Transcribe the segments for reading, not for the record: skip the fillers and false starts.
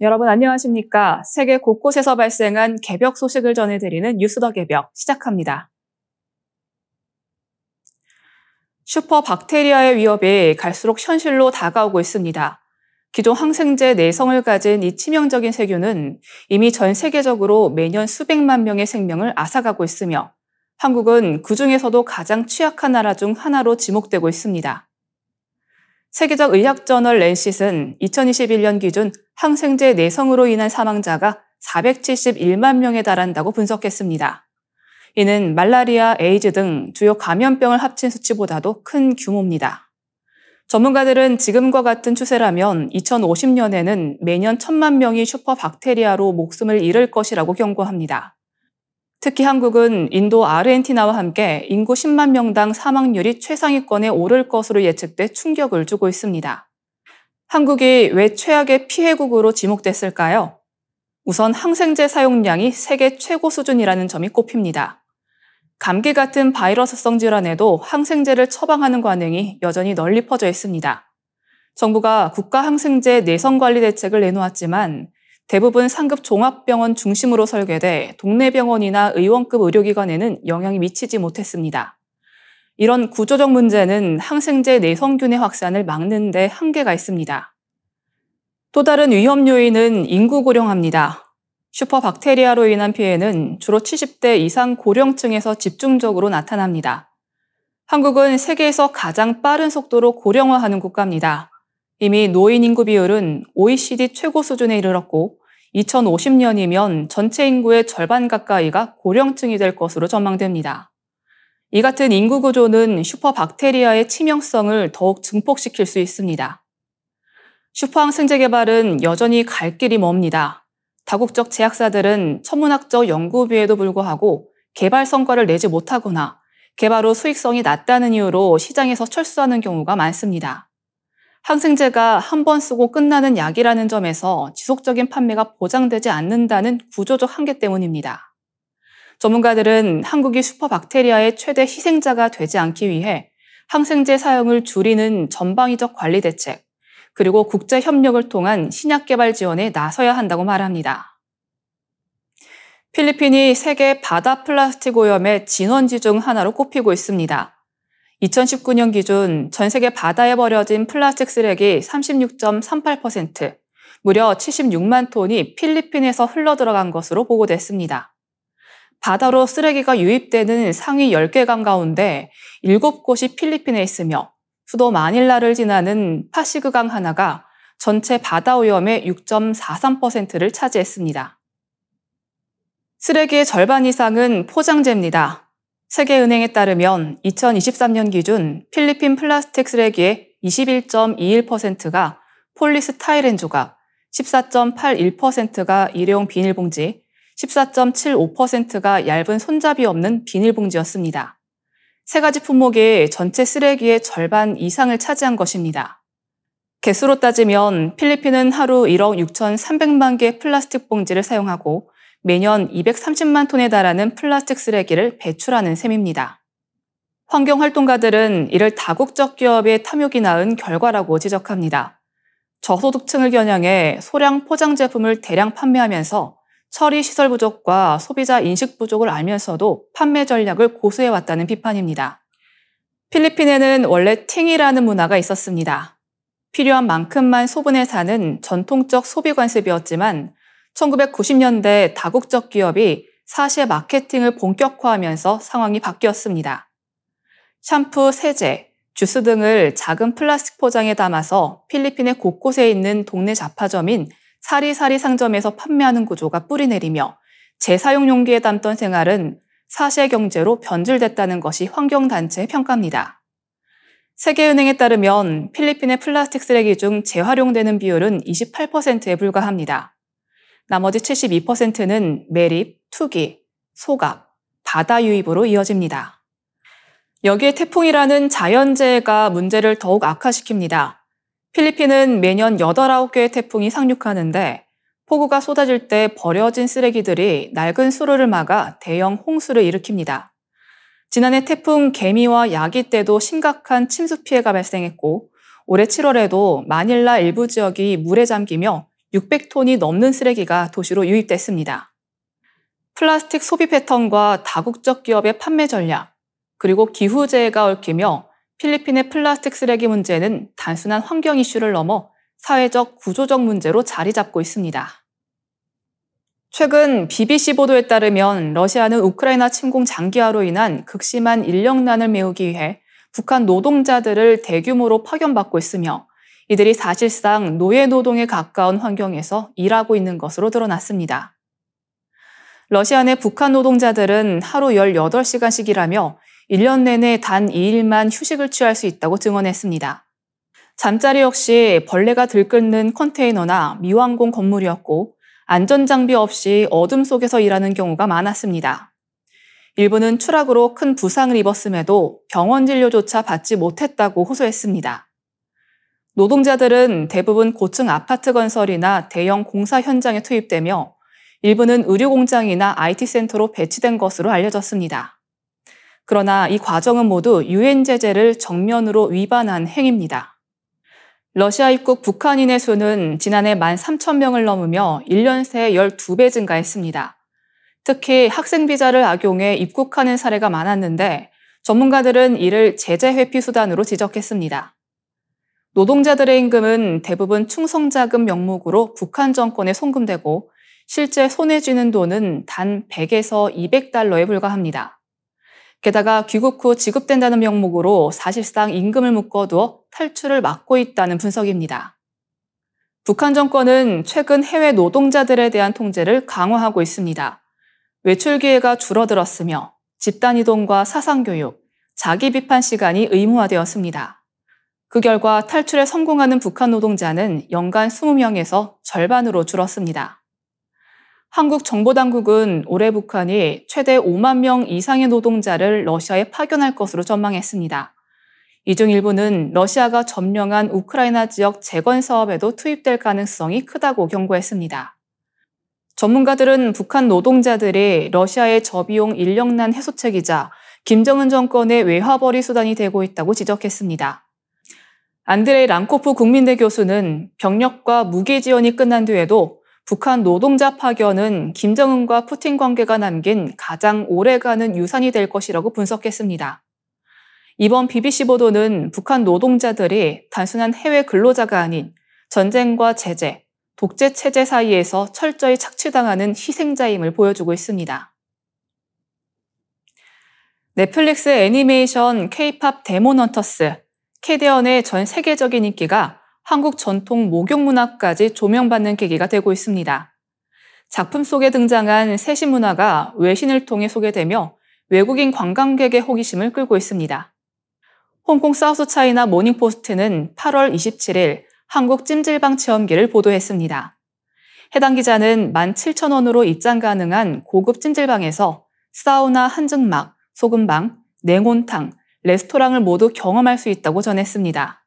여러분 안녕하십니까? 세계 곳곳에서 발생한 개벽 소식을 전해드리는 뉴스 더 개벽 시작합니다. 슈퍼박테리아의 위협이 갈수록 현실로 다가오고 있습니다. 기존 항생제 내성을 가진 이 치명적인 세균은 이미 전 세계적으로 매년 수백만 명의 생명을 앗아가고 있으며 한국은 그중에서도 가장 취약한 나라 중 하나로 지목되고 있습니다. 세계적 의학저널 랜싯은 2021년 기준 항생제 내성으로 인한 사망자가 471만 명에 달한다고 분석했습니다. 이는 말라리아, 에이즈 등 주요 감염병을 합친 수치보다도 큰 규모입니다. 전문가들은 지금과 같은 추세라면 2050년에는 매년 1,000만 명이 슈퍼박테리아로 목숨을 잃을 것이라고 경고합니다. 특히 한국은 인도, 아르헨티나와 함께 인구 10만 명당 사망률이 최상위권에 오를 것으로 예측돼 충격을 주고 있습니다. 한국이 왜 최악의 피해국으로 지목됐을까요? 우선 항생제 사용량이 세계 최고 수준이라는 점이 꼽힙니다. 감기 같은 바이러스성 질환에도 항생제를 처방하는 관행이 여전히 널리 퍼져 있습니다. 정부가 국가 항생제 내성 관리 대책을 내놓았지만 대부분 상급 종합병원 중심으로 설계돼 동네 병원이나 의원급 의료기관에는 영향이 미치지 못했습니다. 이런 구조적 문제는 항생제 내성균의 확산을 막는 데 한계가 있습니다. 또 다른 위험 요인은 인구 고령화입니다. 슈퍼박테리아로 인한 피해는 주로 70대 이상 고령층에서 집중적으로 나타납니다. 한국은 세계에서 가장 빠른 속도로 고령화하는 국가입니다. 이미 노인 인구 비율은 OECD 최고 수준에 이르렀고 2050년이면 전체 인구의 절반 가까이가 고령층이 될 것으로 전망됩니다. 이 같은 인구 구조는 슈퍼박테리아의 치명성을 더욱 증폭시킬 수 있습니다. 슈퍼항생제 개발은 여전히 갈 길이 멉니다. 다국적 제약사들은 천문학적 연구비에도 불구하고 개발 성과를 내지 못하거나 개발 후 수익성이 낮다는 이유로 시장에서 철수하는 경우가 많습니다. 항생제가 한 번 쓰고 끝나는 약이라는 점에서 지속적인 판매가 보장되지 않는다는 구조적 한계 때문입니다. 전문가들은 한국이 슈퍼박테리아의 최대 희생자가 되지 않기 위해 항생제 사용을 줄이는 전방위적 관리 대책, 그리고 국제 협력을 통한 신약 개발 지원에 나서야 한다고 말합니다. 필리핀이 세계 바다 플라스틱 오염의 진원지 중 하나로 꼽히고 있습니다. 2019년 기준 전 세계 바다에 버려진 플라스틱 쓰레기 36.38%, 무려 76만 톤이 필리핀에서 흘러들어간 것으로 보고됐습니다. 바다로 쓰레기가 유입되는 상위 10개 강 가운데 7곳이 필리핀에 있으며 수도 마닐라를 지나는 파시그강 하나가 전체 바다 오염의 6.43%를 차지했습니다. 쓰레기의 절반 이상은 포장재입니다. 세계은행에 따르면 2023년 기준 필리핀 플라스틱 쓰레기의 21.21%가 폴리스타이렌 조각, 14.81%가 일회용 비닐봉지, 14.75%가 얇은 손잡이 없는 비닐봉지였습니다. 세 가지 품목이 전체 쓰레기의 절반 이상을 차지한 것입니다. 개수로 따지면 필리핀은 하루 1억 6,300만 개의 플라스틱 봉지를 사용하고 매년 230만 톤에 달하는 플라스틱 쓰레기를 배출하는 셈입니다. 환경활동가들은 이를 다국적 기업의 탐욕이 낳은 결과라고 지적합니다. 저소득층을 겨냥해 소량 포장 제품을 대량 판매하면서 처리 시설 부족과 소비자 인식 부족을 알면서도 판매 전략을 고수해왔다는 비판입니다. 필리핀에는 원래 팅이라는 문화가 있었습니다. 필요한 만큼만 소분해 사는 전통적 소비 관습이었지만 1990년대 다국적 기업이 사시의 마케팅을 본격화하면서 상황이 바뀌었습니다. 샴푸, 세제, 주스 등을 작은 플라스틱 포장에 담아서 필리핀의 곳곳에 있는 동네 잡화점인 사리사리 상점에서 판매하는 구조가 뿌리내리며 재사용 용기에 담던 생활은 사시의 경제로 변질됐다는 것이 환경단체의 평가입니다. 세계은행에 따르면 필리핀의 플라스틱 쓰레기 중 재활용되는 비율은 28%에 불과합니다. 나머지 72%는 매립, 투기, 소각, 바다 유입으로 이어집니다. 여기에 태풍이라는 자연재해가 문제를 더욱 악화시킵니다. 필리핀은 매년 8, 9개의 태풍이 상륙하는데 폭우가 쏟아질 때 버려진 쓰레기들이 낡은 수로를 막아 대형 홍수를 일으킵니다. 지난해 태풍 개미와 야기 때도 심각한 침수 피해가 발생했고 올해 7월에도 마닐라 일부 지역이 물에 잠기며 600톤이 넘는 쓰레기가 도시로 유입됐습니다. 플라스틱 소비 패턴과 다국적 기업의 판매 전략, 그리고 기후재해가 얽히며 필리핀의 플라스틱 쓰레기 문제는 단순한 환경 이슈를 넘어 사회적 구조적 문제로 자리 잡고 있습니다. 최근 BBC 보도에 따르면 러시아는 우크라이나 침공 장기화로 인한 극심한 인력난을 메우기 위해 북한 노동자들을 대규모로 파견받고 있으며 이들이 사실상 노예 노동에 가까운 환경에서 일하고 있는 것으로 드러났습니다. 러시아 내 북한 노동자들은 하루 18시간씩 일하며 1년 내내 단 2일만 휴식을 취할 수 있다고 증언했습니다. 잠자리 역시 벌레가 들끓는 컨테이너나 미완공 건물이었고 안전장비 없이 어둠 속에서 일하는 경우가 많았습니다. 일부는 추락으로 큰 부상을 입었음에도 병원 진료조차 받지 못했다고 호소했습니다. 노동자들은 대부분 고층 아파트 건설이나 대형 공사 현장에 투입되며 일부는 의료공장이나 IT센터로 배치된 것으로 알려졌습니다. 그러나 이 과정은 모두 유엔 제재를 정면으로 위반한 행위입니다. 러시아 입국 북한인의 수는 지난해 13,000명을 넘으며 1년 새 12배 증가했습니다. 특히 학생 비자를 악용해 입국하는 사례가 많았는데 전문가들은 이를 제재 회피 수단으로 지적했습니다. 노동자들의 임금은 대부분 충성자금 명목으로 북한 정권에 송금되고 실제 손에 쥐는 돈은 단 100에서 200달러에 불과합니다. 게다가 귀국 후 지급된다는 명목으로 사실상 임금을 묶어두어 탈출을 막고 있다는 분석입니다. 북한 정권은 최근 해외 노동자들에 대한 통제를 강화하고 있습니다. 외출 기회가 줄어들었으며 집단 이동과 사상교육, 자기 비판 시간이 의무화되었습니다. 그 결과 탈출에 성공하는 북한 노동자는 연간 20명에서 절반으로 줄었습니다. 한국 정보당국은 올해 북한이 최대 5만 명 이상의 노동자를 러시아에 파견할 것으로 전망했습니다. 이 중 일부는 러시아가 점령한 우크라이나 지역 재건 사업에도 투입될 가능성이 크다고 경고했습니다. 전문가들은 북한 노동자들이 러시아의 저비용 인력난 해소책이자 김정은 정권의 외화벌이 수단이 되고 있다고 지적했습니다. 안드레이 랑코프 국민대 교수는 병력과 무기 지원이 끝난 뒤에도 북한 노동자 파견은 김정은과 푸틴 관계가 남긴 가장 오래가는 유산이 될 것이라고 분석했습니다. 이번 BBC 보도는 북한 노동자들이 단순한 해외 근로자가 아닌 전쟁과 제재, 독재 체제 사이에서 철저히 착취당하는 희생자임을 보여주고 있습니다. 넷플릭스 애니메이션 K-팝 데몬 헌터스, 캐대언의 전 세계적인 인기가 한국 전통 목욕문화까지 조명받는 계기가 되고 있습니다. 작품 속에 등장한 세신 문화가 외신을 통해 소개되며 외국인 관광객의 호기심을 끌고 있습니다. 홍콩 사우스차이나 모닝포스트는 8월 27일 한국 찜질방 체험기를 보도했습니다. 해당 기자는 17,000원으로 입장 가능한 고급 찜질방에서 사우나 한증막, 소금방, 냉온탕, 레스토랑을 모두 경험할 수 있다고 전했습니다.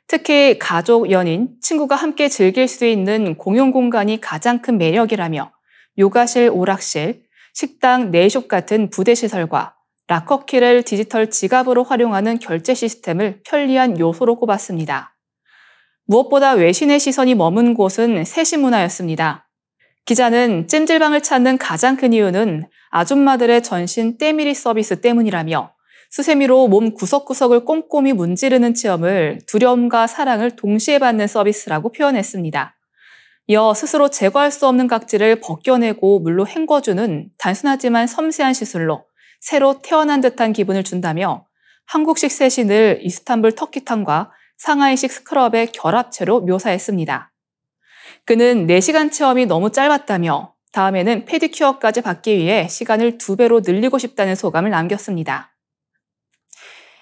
특히 가족, 연인, 친구가 함께 즐길 수 있는 공용 공간이 가장 큰 매력이라며 요가실, 오락실, 식당, 네이숍 같은 부대 시설과 락커키를 디지털 지갑으로 활용하는 결제 시스템을 편리한 요소로 꼽았습니다. 무엇보다 외신의 시선이 머문 곳은 세신 문화였습니다. 기자는 찜질방을 찾는 가장 큰 이유는 아줌마들의 전신 때밀이 서비스 때문이라며 수세미로 몸 구석구석을 꼼꼼히 문지르는 체험을 두려움과 사랑을 동시에 받는 서비스라고 표현했습니다. 이어 스스로 제거할 수 없는 각질을 벗겨내고 물로 헹궈주는 단순하지만 섬세한 시술로 새로 태어난 듯한 기분을 준다며 한국식 세신을 이스탄불 터키탕과 상하이식 스크럽의 결합체로 묘사했습니다. 그는 4시간 체험이 너무 짧았다며 다음에는 페디큐어까지 받기 위해 시간을 2배로 늘리고 싶다는 소감을 남겼습니다.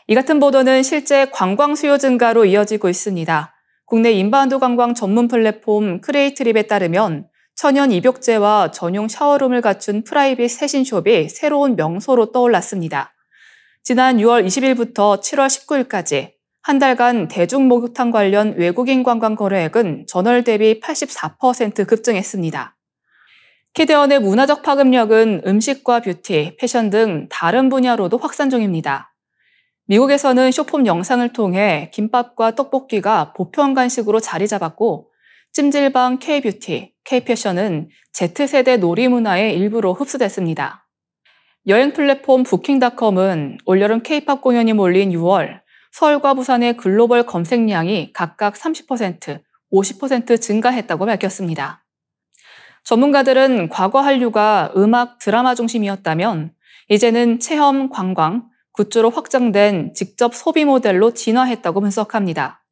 이 같은 보도는 실제 관광 수요 증가로 이어지고 있습니다. 국내 인바운드 관광 전문 플랫폼 크레이트립에 따르면 천연 입욕제와 전용 샤워룸을 갖춘 프라이빗 세신숍이 새로운 명소로 떠올랐습니다. 지난 6월 20일부터 7월 19일까지 한 달간 대중목욕탕 관련 외국인 관광 거래액은 전월 대비 84% 급증했습니다. 캐대언의 문화적 파급력은 음식과 뷰티, 패션 등 다른 분야로도 확산 중입니다. 미국에서는 쇼폼 영상을 통해 김밥과 떡볶이가 보편 간식으로 자리 잡았고 찜질방 K뷰티, K패션은 Z세대 놀이문화의 일부로 흡수됐습니다. 여행 플랫폼 부킹닷컴은 올여름 K-팝 공연이 몰린 6월, 서울과 부산의 글로벌 검색량이 각각 30%, 50% 증가했다고 밝혔습니다. 전문가들은 과거 한류가 음악, 드라마 중심이었다면 이제는 체험, 관광, 굿즈로 확장된 직접 소비 모델로 진화했다고 분석합니다.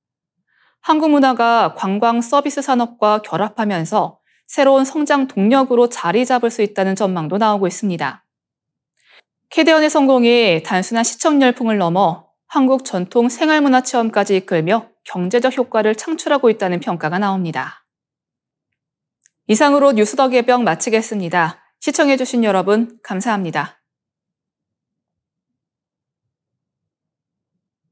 한국 문화가 관광 서비스 산업과 결합하면서 새로운 성장 동력으로 자리 잡을 수 있다는 전망도 나오고 있습니다. 캐대언의 성공이 단순한 시청 열풍을 넘어 한국 전통 생활문화 체험까지 이끌며 경제적 효과를 창출하고 있다는 평가가 나옵니다. 이상으로 뉴스 더 개병 마치겠습니다. 시청해주신 여러분 감사합니다.